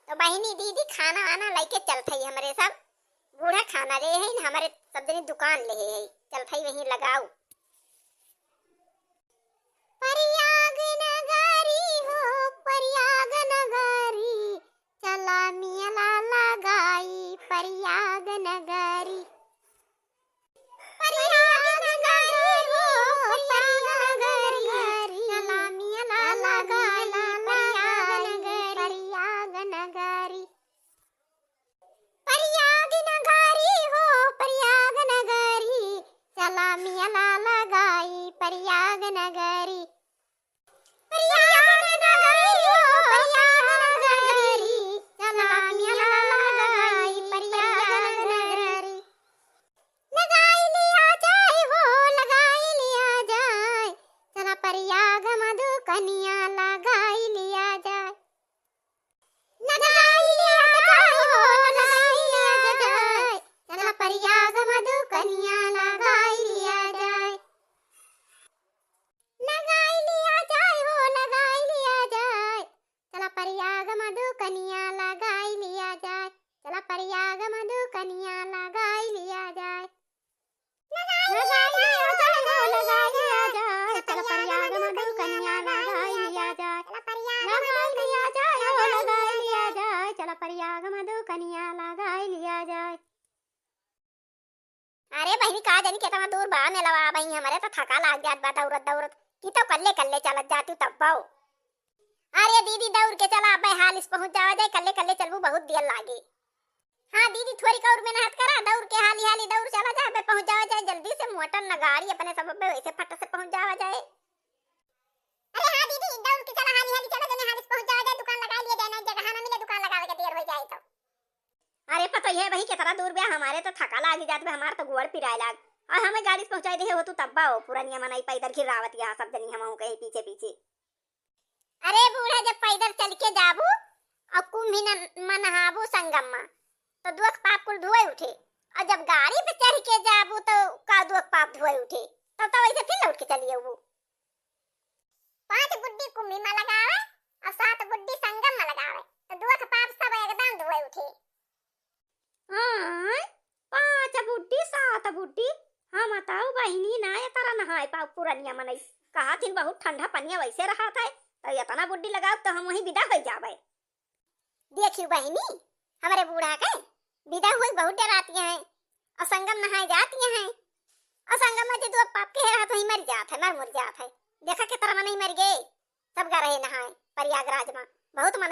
तो बहनी दीदी खाना वाना लेके चलत है हमारे सब बूढ़ा खाना ले है हमारे सब दिन दुकान ले है चलत है वहीं लगाओ। प्रयाग नगरी हो प्रयाग नगरी चला मिला लगाई प्रयाग नगरी। प्रयाग नगरी हो प्रयाग नगरी चला मिला लगाई प्रयाग नगरी। प्रयाग नगरी हो प्रयाग नगरी चला मिला लगाई प्रयाग नगरी। प्रयाग नगरी हो प्रयाग नगरी चला मिला लगाई प्रयाग नगरी। लगाई लिया जाए हो लगाई लिया जाए चला प्रयाग मधु कन्या लगाई लिया जाए। लगाई लिया जाए हो लगाई लिया जाए चला प्रयाग मधु कन्या लगाई लिया जाए। लगाई लिया जाए हो लगाई लिया जाए चला प्रयाग मधु कन्या लगाई लिया जाए चला प्रयाग मधु कन्या लगाई लिया जाए। लगाई लिया जाए हो लगाई लिया जाए चला प्रयाग मधु कन्या लगाई लिया जाए। लगाई लिया जाए हो लगाई लिया जाए चला प्रयाग मधु कन्या लगाई लिया जाए। अरे बहनी का जानी कितना दूर बा में लवा बहनी हमारे तो थका लाग जात बा दौड़त दौड़त की तो कल्ले कल्ले चलत जाती तब पाओ। अरे दीदी दौड़ के चला अब हाल इस पहुंच जावा जाए कल्ले कल्ले चलबू बहुत देर लागे। हाँ दीदी थोड़ी और मेहनत करा दौड़ के हाली हाली दौड़ चला जाए बे पहुंच जावा जाए जल्दी से मोटर न गाड़ी अपने सब पे वैसे फट से पहुंच जावा जाए। अरे हाँ दीदी दौड़ के चला हाली हाली चला जने हाल इस पहुंच जावा जाए दुकान लगा लिए जाए ना जगह ना मिले दुकान लगावे के देर हो जाए तो। अरे पता है भाई कितना दूर बे हमारे तो थका लागी जात बे हमार तो गोड़ पिराए लाग और हमें गाड़ी से पहुंचाई दे हो तू तब्बा हो पुरानिया मनाई पैदल की रावत यहाँ सब जनी हम कहीं पीछे पीछे। अरे बूढ़ा जब पैदल चल के जाबू और कुम्भी मनहाबू संगम में तो दुख पाप कुल धोए उठे और जब गाड़ी पे चढ़ के जाबू तो का दुख पाप धोए उठे तब तो वैसे फिर लौट के चलिए वो। 5 गुड्डी कुम्भी में लगावे और 7 गुड्डी संगम में लगावे तो दुख पाप सब एकदम धोए उठे। हां 5 गुड्डी 7 गुड्डी हम बताओ बहनी ना ये तरह नहाए पाओ पुरानिया मनई कहा थिन बहुत ठंडा पनिया वैसे रहा था तो इतना गुड्डी लगाओ तो हम वहीं विदा हो जावे। देखियो बहनी हमारे बूढ़ा के विदा हुई बहुत देर आती हैं और संगम नहाए जाती हैं और संगम में जो पाप के रहा तो ही मर जात है मर जात है। देखा के तरह नहीं मर गए सब गा रहे नहाए प्रयागराज में बहुत मन